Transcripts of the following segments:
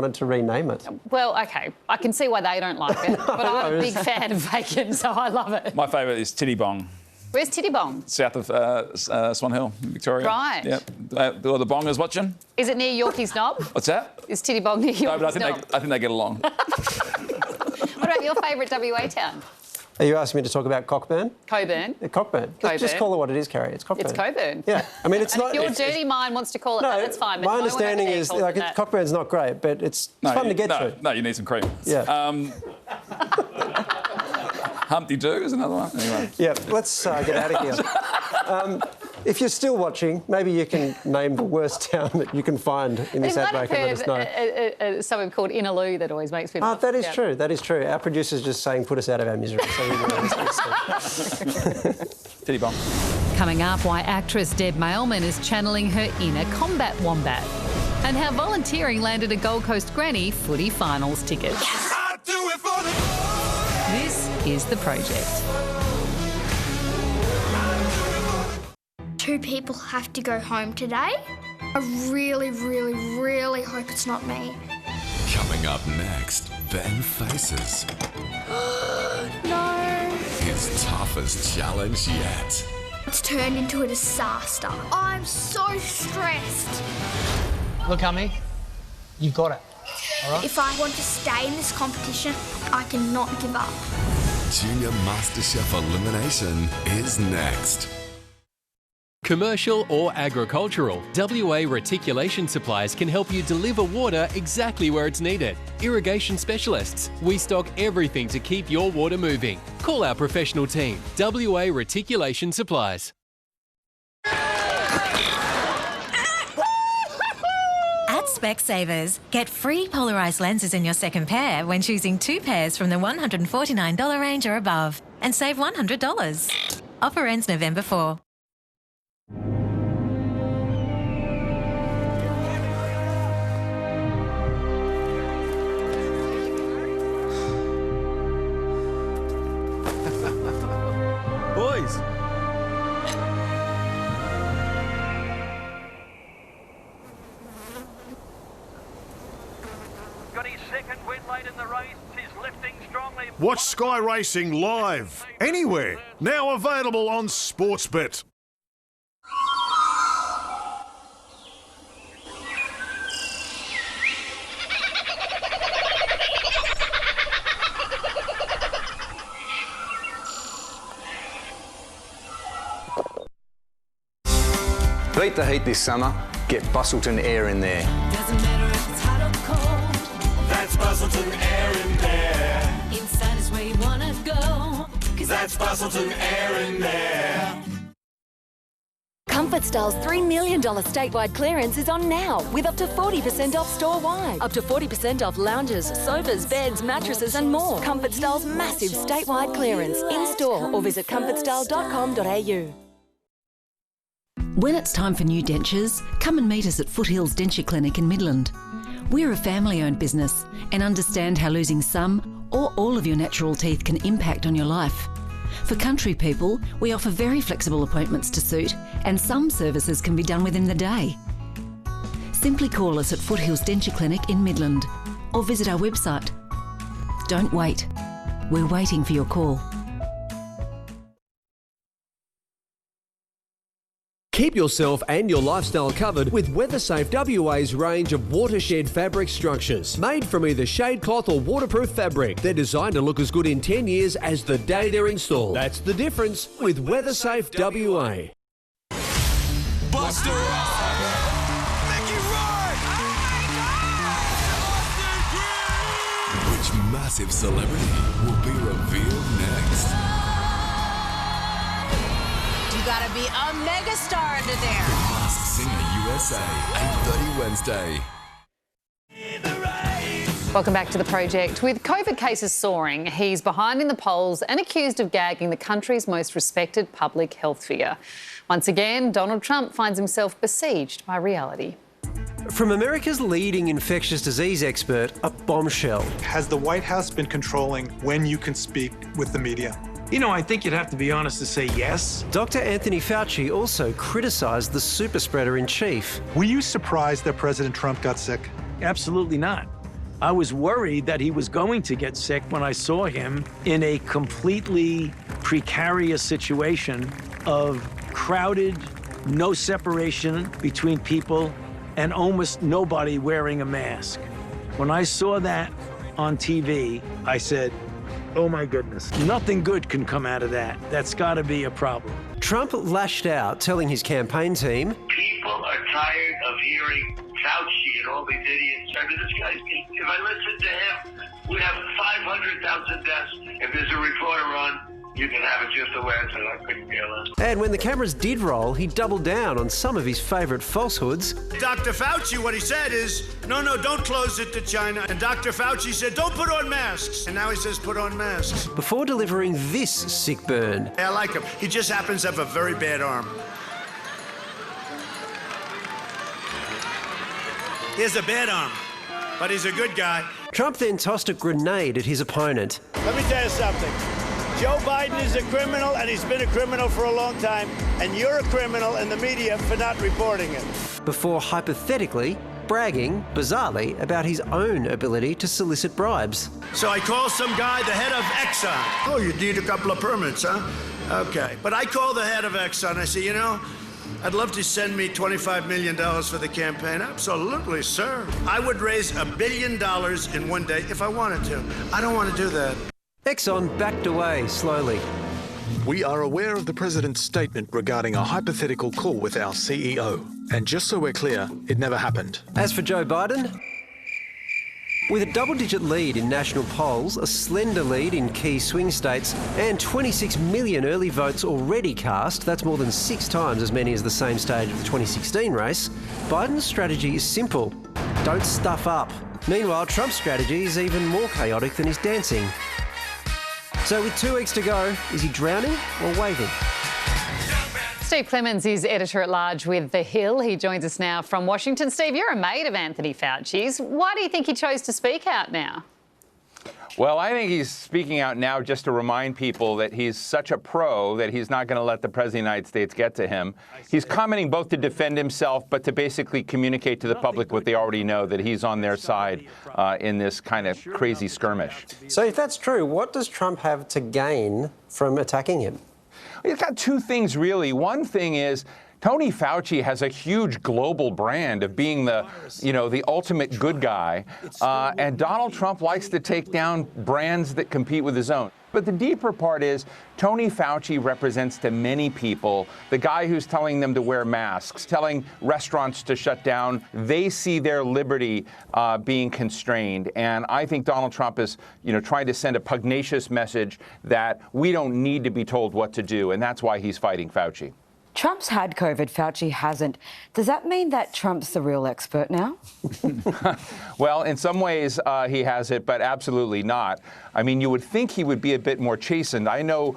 wanted to rename it. Well, OK, I can see why they don't like it, but I'm a big fan of bacon, so I love it. My favourite is Tittybong. Where's Tittybong? South of Swan Hill, Victoria. Right. Yep. The bongers watching. Is it near Yorkie's Knob? What's that? Is Tittybong near Yorkie's No, but Knob? I think they get along. What about your favourite WA town? Are you asking me to talk about Cockburn? Coburn. Cockburn. Just call it what it is, Carrie. It's Cockburn. It's Coburn. Yeah. I mean, it's and not... If your dirty mind wants to call it that, that's fine. But my understanding is, Cockburn's not great, but it's fun to get to. No, you need some cream. Yeah. Humpty Doo is another one. Anyway. Yeah, let's get out of here. If you're still watching, maybe you can name the worst town that you can find in this outback and let us know. Something called Inaloo that always makes me laugh. That is true. That is true. Our producer's just saying, put us out of our misery. So we Tittybong. Coming up, why actress Deb Mailman is channeling her inner combat wombat, and how volunteering landed a Gold Coast Granny footy finals ticket. I do it for the... This is The Project. 2 people have to go home today. I really, really, really hope it's not me. Coming up next, Ben faces No. his toughest challenge yet. It's turned into a disaster. I'm so stressed. Look, Hummy, you've got it, all right? If I want to stay in this competition, I cannot give up. Junior MasterChef Elimination is next. Commercial or agricultural, WA Reticulation Supplies can help you deliver water exactly where it's needed. Irrigation specialists, we stock everything to keep your water moving. Call our professional team, WA Reticulation Supplies. At Specsavers, get free polarised lenses in your second pair when choosing 2 pairs from the $149 range or above, and save $100. Offer ends November 4. Boys! Got his second win late in the race. He's lifting strongly. Watch Sky Racing live, anywhere. Now available on Sportsbet. Beat the heat this summer, get Bustleton Air in there. Doesn't matter if it's hot or cold. That's Bustleton Air in there. Inside is where you wanna go. That's Bustleton Air in there. Comfort Style's $3 million statewide clearance is on now, with up to 40% off store-wide. Up to 40% off lounges, sofas, beds, mattresses and more. Comfort Style's massive statewide clearance, in-store or visit comfortstyle.com.au. When it's time for new dentures, come and meet us at Foothills Denture Clinic in Midland. We're a family-owned business and understand how losing some or all of your natural teeth can impact on your life. For country people, we offer very flexible appointments to suit, and some services can be done within the day. Simply call us at Foothills Denture Clinic in Midland or visit our website. Don't wait. We're waiting for your call. Keep yourself and your lifestyle covered with WeatherSafe WA's range of watershed fabric structures. Made from either shade cloth or waterproof fabric, they're designed to look as good in 10 years as the day they're installed. That's the difference with WeatherSafe WA. Buster Mickey Rourke! Which massive celebrity will be revealed next? You gotta be a mega star under there. The Masked Singer USA, 8:30 Wednesday. Welcome back to The Project. With COVID cases soaring, he's behind in the polls and accused of gagging the country's most respected public health figure. Once again, Donald Trump finds himself besieged by reality. From America's leading infectious disease expert, a bombshell. Has the White House been controlling when you can speak with the media? You know, I think you'd have to be honest to say yes. Dr. Anthony Fauci also criticised the super spreader in chief. Were you surprised that President Trump got sick? Absolutely not. I was worried that he was going to get sick when I saw him in a completely precarious situation of crowded, no separation between people, and almost nobody wearing a mask. When I saw that on TV, I said, oh my goodness, nothing good can come out of that. That's got to be a problem. Trump lashed out, telling his campaign team, People are tired of hearing Fauci and all these idiots. I mean, this guy's, if I listen to him, we have 500,000 deaths. If there's a reporter on, you can have it just the way I said. I couldn't care less. and when the cameras did roll, he doubled down on some of his favourite falsehoods. Dr. Fauci, what he said is, no, don't close it to China. And Dr. Fauci said, don't put on masks. And now he says, put on masks. Before delivering this sick burn. I like him. He just happens to have a very bad arm. He has a bad arm, but he's a good guy. Trump then tossed a grenade at his opponent. Let me tell you something. Joe Biden is a criminal, and he's been a criminal for a long time, and you're a criminal in the media for not reporting it. Before hypothetically bragging, bizarrely, about his own ability to solicit bribes. So I call some guy the head of Exxon. Oh, you need a couple of permits, huh? Okay. But I call the head of Exxon. I say, you know, I'd love to send me $25 million for the campaign. Absolutely, sir. I would raise $1 billion in one day if I wanted to. I don't want to do that. Exxon backed away slowly. We are aware of the president's statement regarding a hypothetical call with our CEO. And just so we're clear, it never happened. As for Joe Biden, with a double-digit lead in national polls, a slender lead in key swing states, and 26 million early votes already cast, that's more than 6 times as many as the same stage of the 2016 race, Biden's strategy is simple. Don't stuff up. Meanwhile, Trump's strategy is even more chaotic than his dancing. So with 2 weeks to go, is he drowning or waving? Steve Clemens is editor-at-large with The Hill. He joins us now from Washington. Steve, you're a mate of Anthony Fauci's. Why do you think he chose to speak out now? Well, I think he's speaking out now just to remind people that he's such a pro that he's not going to let the President of the United States get to him. He's commenting both to defend himself, but to basically communicate to the public what they already know, that he's on their side in this kind of crazy skirmish. So if that's true, what does Trump have to gain from attacking him? He's got 2 things, really. One thing is, Tony Fauci has a huge global brand of being the, the ultimate good guy, and Donald Trump likes to take down brands that compete with his own. But the deeper part is, Tony Fauci represents to many people the guy who's telling them to wear masks, telling restaurants to shut down. They see their liberty being constrained. And I think Donald Trump is, trying to send a pugnacious message that we don't need to be told what to do. And that's why he's fighting Fauci. Trump's had COVID, Fauci hasn't. Does that mean that Trump's the real expert now? Well, in some ways he has it, but absolutely not. I mean, you would think he would be a bit more chastened. I know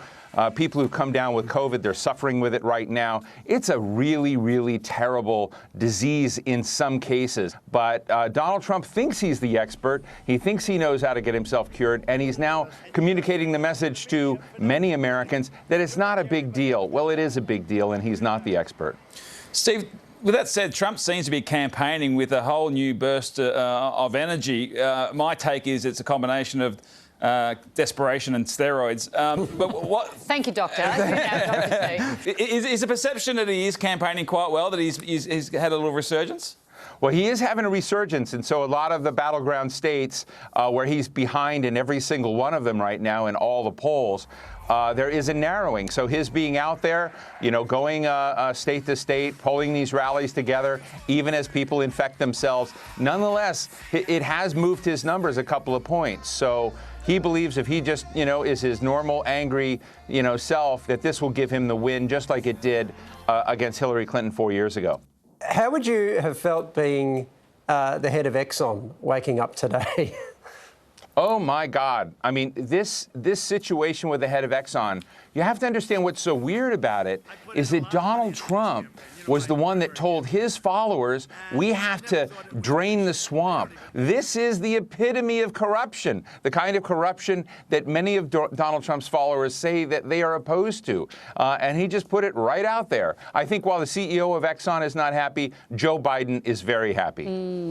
people who come down with COVID, they're suffering with it right now. It's a really, really terrible disease in some cases. But Donald Trump thinks he's the expert. He thinks he knows how to get himself cured. And he's now communicating the message to many Americans that it's not a big deal. Well, it is a big deal, and he's not the expert. Steve, with that said, Trump seems to be campaigning with a whole new burst of energy. My take is it's a combination of desperation and steroids. But what? Thank you, Doctor. Is the perception that he is campaigning quite well, that he's had a little resurgence? Well, he is having a resurgence, and so a lot of the battleground states where he's behind in every single one of them right now in all the polls, there is a narrowing. So his being out there, going state to state, pulling these rallies together, even as people infect themselves, nonetheless, it has moved his numbers a couple of points. So he believes if he just, is his normal angry, self, that this will give him the win, just like it did against Hillary Clinton 4 years ago. How would you have felt being the head of Exxon waking up today? Oh, my God. I mean, this situation with the head of Exxon You have to understand what's so weird about it is that Donald Trump was the one that told his followers, we have to drain the swamp. This is the epitome of corruption, the kind of corruption that many of Donald Trump's followers say that they are opposed to. And he just put it right out there. I think while the CEO of Exxon is not happy, Joe Biden is very happy.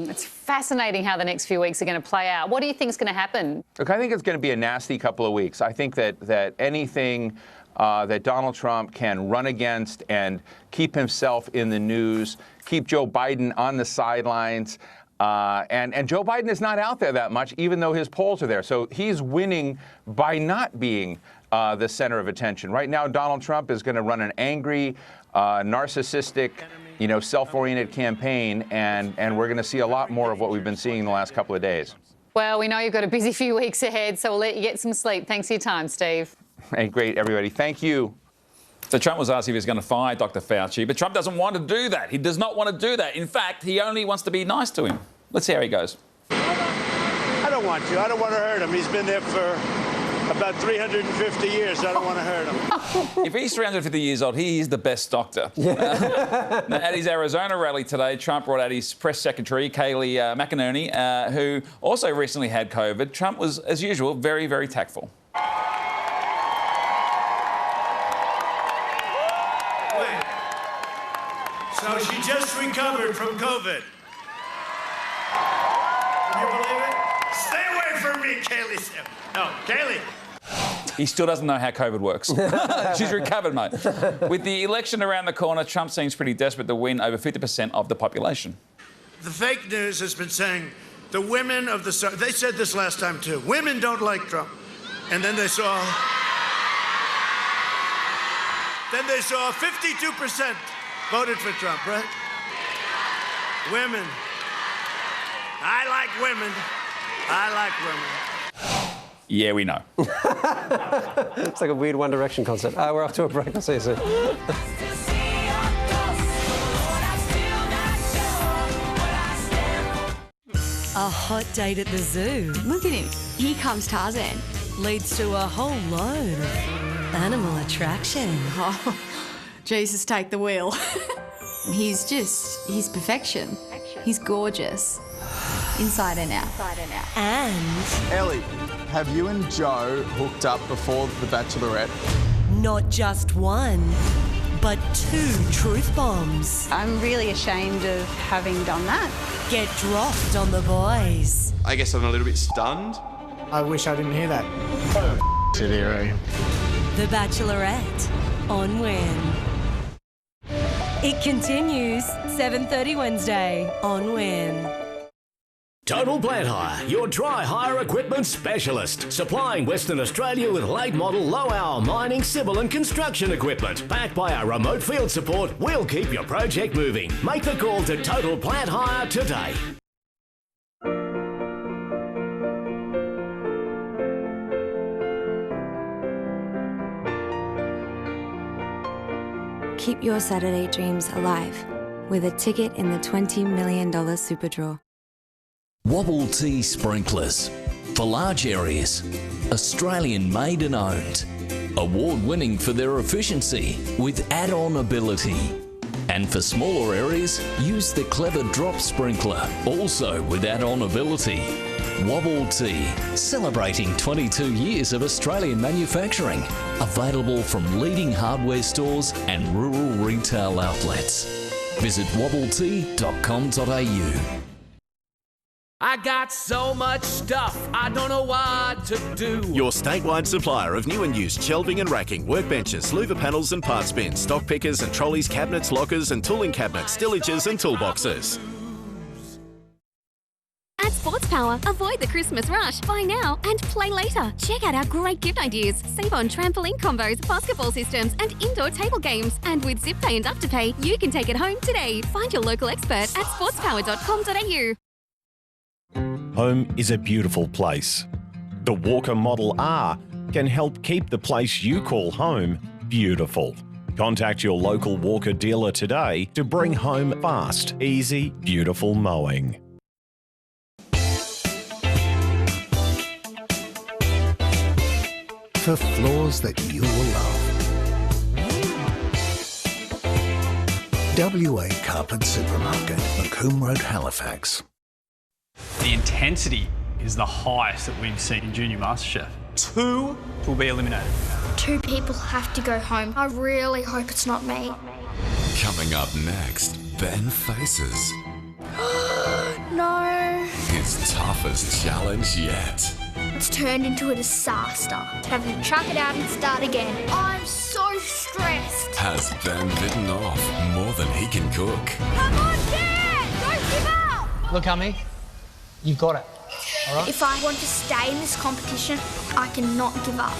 It's fascinating how the next few weeks are going to play out. What do you think is going to happen? Look, I think it's going to be a nasty couple of weeks. I think that anything that Donald Trump can run against and keep himself in the news, keep Joe Biden on the sidelines. And Joe Biden is not out there that much, even though his polls are there. So he's winning by not being the center of attention. Right now, Donald Trump is going to run an angry, narcissistic, self-oriented campaign, and we're going to see a lot more of what we've been seeing in the last couple of days. Well, we know you've got a busy few weeks ahead, so we'll let you get some sleep. Thanks for your time, Steve. Hey, great, everybody. Thank you. So Trump was asked if he was going to fire Dr. Fauci, but Trump doesn't want to do that. He does not want to do that. In fact, he only wants to be nice to him. Let's see how he goes. I don't want to. I don't want to hurt him. He's been there for about 350 years. I don't want to hurt him. If he's 350 years old, he is the best doctor. Now, at his Arizona rally today, Trump brought out his press secretary, Kayleigh McEnany, who also recently had COVID. Trump was, as usual, very, very tactful. So she just recovered from COVID. Can you believe it? Stay away from me, Kayleigh. No, Kayleigh. He still doesn't know how COVID works. She's recovered, mate. With the election around the corner, Trump seems pretty desperate to win over 50% of the population. The fake news has been saying the women of the South, they said this last time too, women don't like Trump. And then they saw 52% voted for Trump, right? Women. I like women. I like women. Yeah, we know. It's like a weird One Direction concert. We're off to a break. I'll see you soon. A hot date at the zoo. Look at him. Here comes Tarzan. Leads to a whole load of animal attraction. Oh, Jesus, take the wheel. He's perfection. He's gorgeous. Inside and out. And Ellie, have you and Joe hooked up before The Bachelorette? not just one, but 2 truth bombs. I'm really ashamed of having done that. Get dropped on the boys. I guess I'm a little bit stunned. I wish I didn't hear that. Hero. The Bachelorette on Win. It continues 7:30 Wednesday on Win. Total Plant Hire, your dry hire equipment specialist. Supplying Western Australia with late model, low hour mining, civil and construction equipment. Backed by our remote field support, we'll keep your project moving. Make the call to Total Plant Hire today. Keep your Saturday dreams alive with a ticket in the $20 million Super Draw. Wobble Tea Sprinklers. For large areas, Australian made and owned. Award-winning for their efficiency with add-on ability. And for smaller areas, use the clever drop sprinkler, also with add-on ability. Wobble Tea, celebrating 22 years of Australian manufacturing. Available from leading hardware stores and rural retail outlets. Visit wobbletea.com.au. I got so much stuff, I don't know what to do. Your statewide supplier of new and used shelving and racking, workbenches, louver panels and parts bins, stock pickers and trolleys, cabinets, lockers and tooling cabinets, stillages and toolboxes. At Sports Power, avoid the Christmas rush. Buy now and play later. Check out our great gift ideas. Save on trampoline combos, basketball systems and indoor table games. And with Zip Pay and Afterpay, you can take it home today. Find your local expert at sportspower.com.au. Home is a beautiful place. The Walker Model R can help keep the place you call home beautiful. Contact your local Walker dealer today to bring home fast, easy, beautiful mowing. For floors that you will love. WA Carpet Supermarket, Macomb Road, Halifax. The intensity is the highest that we've seen in Junior MasterChef. 2 will be eliminated. 2 people have to go home. I really hope it's not me. Coming up next, Ben faces No. his toughest challenge yet. It's turned into a disaster. Having to chuck it out and start again. I'm so stressed. Has Ben bitten off more than he can cook? Come on, Dad! Don't give up! Look, Hummy, you've got it. All right? If I want to stay in this competition, I cannot give up.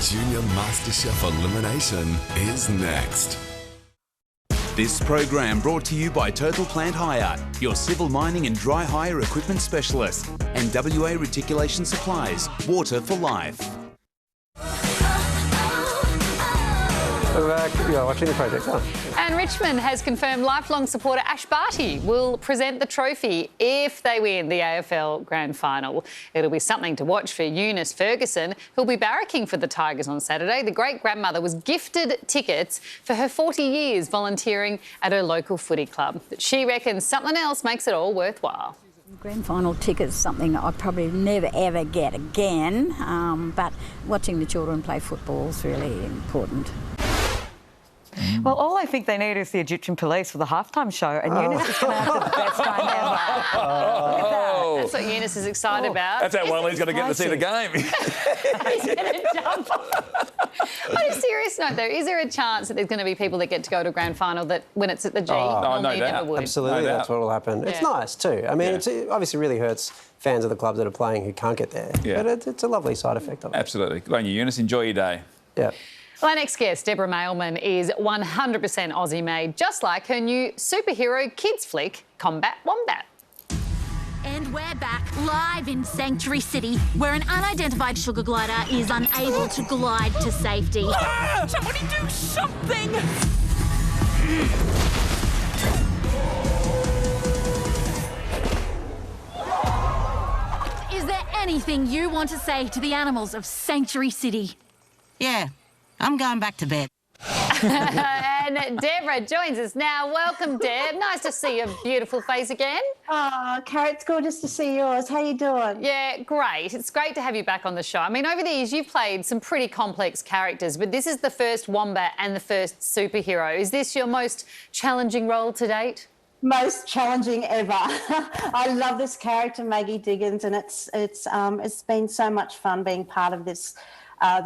Junior MasterChef Elimination is next. This program brought to you by Total Plant Hire, your civil mining and dry hire equipment specialist, and WA Reticulation Supplies, water for life. We're back. You're watching The Project, huh? And Richmond has confirmed lifelong supporter Ash Barty will present the trophy if they win the AFL Grand Final. It'll be something to watch for Eunice Ferguson, who'll be barracking for the Tigers on Saturday. The great-grandmother was gifted tickets for her 40 years volunteering at her local footy club. But she reckons something else makes it all worthwhile. Grand final tickets, something I probably never ever get again, but watching the children play football is really important. Well, all I think they need is the Egyptian police for the halftime show, and Eunice is going to have the best time ever. Look at that. That's what Eunice is excited about. That's how well he's going to get to see the game. He's going to jump. On a serious note, though, is there a chance that there's going to be people that get to go to a grand final that, when it's at the G, normally never would? Absolutely, that's what will happen. Yeah. It's nice too. I mean, it obviously really hurts fans of the clubs that are playing who can't get there. Yeah. But it's a lovely side effect of it. Absolutely. Good on you, Eunice. Enjoy your day. Yeah. Well, our next guest, Deborah Mailman, is 100% Aussie-made, just like her new superhero kids flick, Combat Wombat. And we're back live in Sanctuary City, where an unidentified sugar glider is unable to glide to safety. Ah! Somebody do something! Is there anything you want to say to the animals of Sanctuary City? Yeah, I'm going back to bed. And Deborah joins us now. Welcome, Deb. Nice to see your beautiful face again. Oh, Carrot's gorgeous to see yours. How you doing? Yeah, great. It's great to have you back on the show. I mean, over the years, you've played some pretty complex characters, but this is the first wombat and the first superhero. Is this your most challenging role to date? Most challenging ever. I love this character, Maggie Diggins, and it's been so much fun being part of this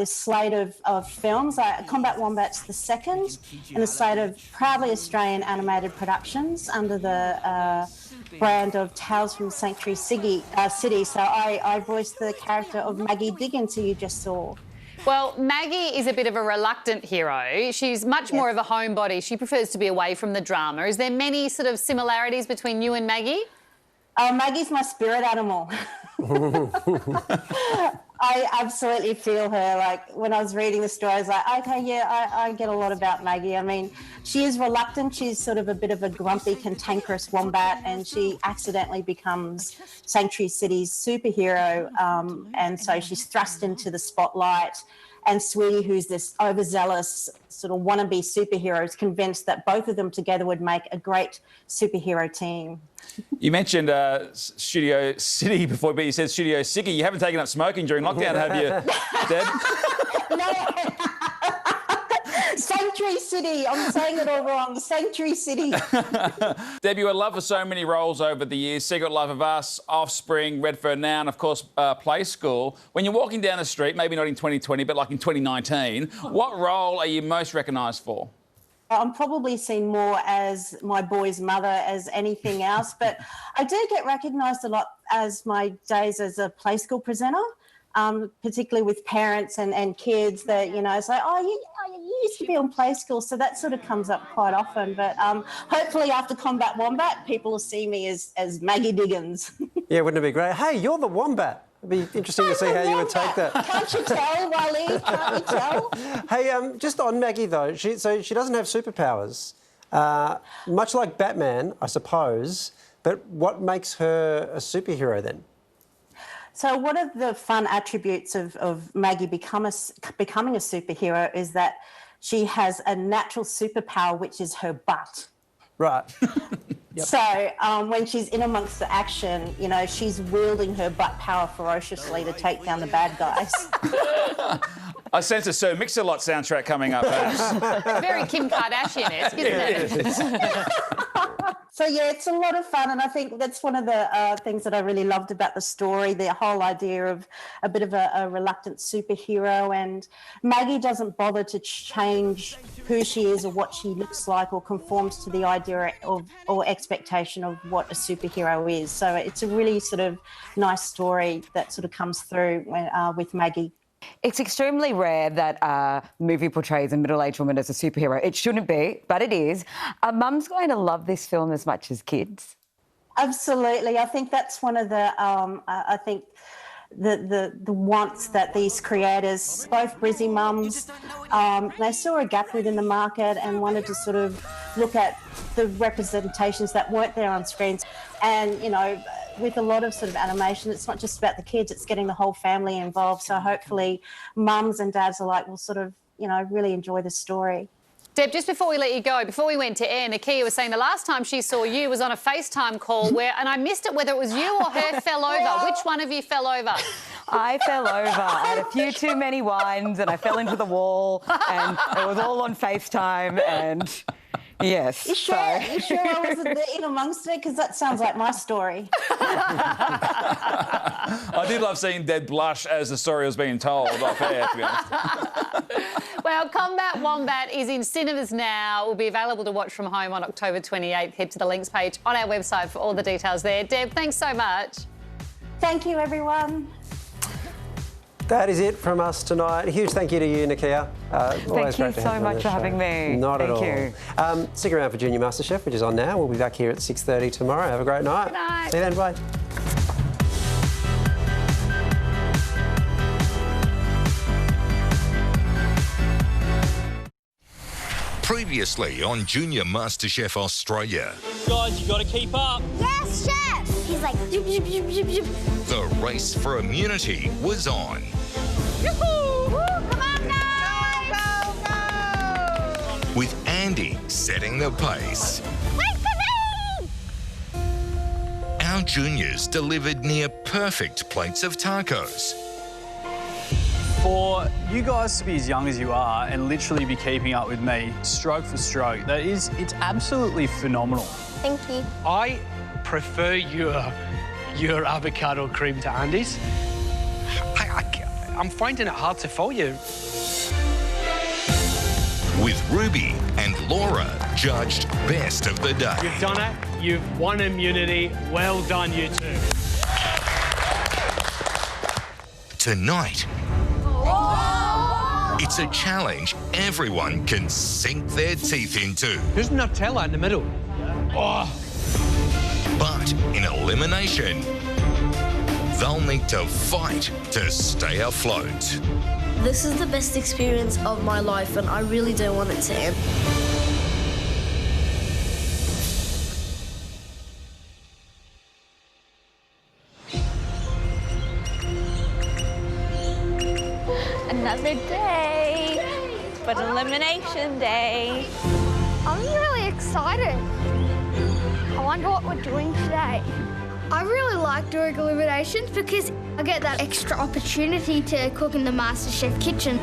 slate of films. Combat Wombat's the second in a slate of proudly Australian animated productions under the brand of Tales from Sanctuary City. So I voiced the character of Maggie Diggins, who you just saw. Well, Maggie is a bit of a reluctant hero. She's much more of a homebody. She prefers to be away from the drama. Is there many sort of similarities between you and Maggie? Maggie's my spirit animal. I absolutely feel her. Like, when I was reading the story, I was like, okay, yeah, I get a lot about Maggie. I mean, she is reluctant. She's sort of a bit of a grumpy, cantankerous wombat, and she accidentally becomes Sanctuary City's superhero. And so she's thrust into the spotlight. And Sweetie, who's this overzealous sort of wannabe superhero, is convinced that both of them together would make a great superhero team. You mentioned Studio City before, but you said Studio Siggy. You haven't taken up smoking during lockdown, have you, Deb? No. Sanctuary City. I'm saying it all wrong. Sanctuary City. Deb, you were loved for so many roles over the years. Secret Life of Us, Offspring, Redfern Now, and of course, Play School. When you're walking down the street, maybe not in 2020, but like in 2019, what role are you most recognised for? I'm probably seen more as my boy's mother as anything else, but I do get recognised a lot as my days as a Play School presenter, particularly with parents and kids that, you know, say, oh, you used to be on Play School, so that sort of comes up quite often. But hopefully after Combat Wombat, people will see me as Maggie Diggins. Yeah, wouldn't it be great? Hey, you're the wombat. It'd be interesting to see how you would take that. Can't you tell, Wally? Can't you tell? Hey, just on Maggie, though, she doesn't have superpowers. Much like Batman, I suppose, but what makes her a superhero then? So one of the fun attributes of Maggie becoming a superhero is that she has a natural superpower, which is her butt. Right. So when she's in amongst the action, you know, she's wielding her butt power ferociously to take down the bad guys. I sense a Sir Mix-a-Lot soundtrack coming up, perhaps. Very Kim Kardashian-esque, isn't it? So, yeah, it's a lot of fun, and I think that's one of the things that I really loved about the story, the whole idea of a bit of a reluctant superhero, and Maggie doesn't bother to change who she is or what she looks like or conforms to the idea of or expectation of what a superhero is. So it's a really sort of nice story that sort of comes through with Maggie. It's extremely rare that a movie portrays a middle-aged woman as a superhero. It shouldn't be, but it is. Are mums going to love this film as much as kids? Absolutely. I think that's one of the, the wants that these creators, both Brizzy mums, they saw a gap within the market and wanted to sort of look at the representations that weren't there on screens. And, you know, with a lot of sort of animation, it's not just about the kids, it's getting the whole family involved. So hopefully mums and dads alike will sort of, you know, really enjoy the story. Deb, just before we let you go, before we went to air, Nakia was saying the last time she saw you was on a FaceTime call where, and I missed it, whether it was you or her fell over. Which one of you fell over? I fell over. I had a few too many wines and I fell into the wall and it was all on FaceTime and... Yes. You sure I wasn't there in amongst it? Because that sounds like my story. I did love seeing Deb blush as the story was being told off air, to be honest. Well, Combat Wombat is in cinemas now. It will be available to watch from home on October 28th. Head to the links page on our website for all the details there. Deb, thanks so much. Thank you, everyone. That is it from us tonight. A huge thank you to you, Nakia. Thank you so much for having me. Not at all. Thank you. Stick around for Junior MasterChef, which is on now. We'll be back here at 6:30 tomorrow. Have a great night. Good night. See you then. Bye. Previously on Junior MasterChef Australia. Guys, you got to keep up. Yes, chef. He's like, zip, zip, zip, zip, zip. The race for immunity was on. Yoo-hoo! Woo, come on, guys! Go, go, go! With Andy setting the pace. Wait for me! Our juniors delivered near perfect plates of tacos. For you guys to be as young as you are and literally be keeping up with me stroke for stroke, it's absolutely phenomenal. Thank you. I prefer your avocado cream to Andy's. I'm finding it hard to follow you. With Ruby and Laura judged best of the day. You've done it. You've won immunity. Well done, you two. Tonight, it's a challenge everyone can sink their teeth into. There's Nutella in the middle. Oh. But in elimination, they'll need to fight to stay afloat. This is the best experience of my life and I really don't want it to end. Another day, but elimination day. I'm really excited. I wonder what we're doing today. I really like doing eliminations because I get that extra opportunity to cook in the MasterChef kitchen.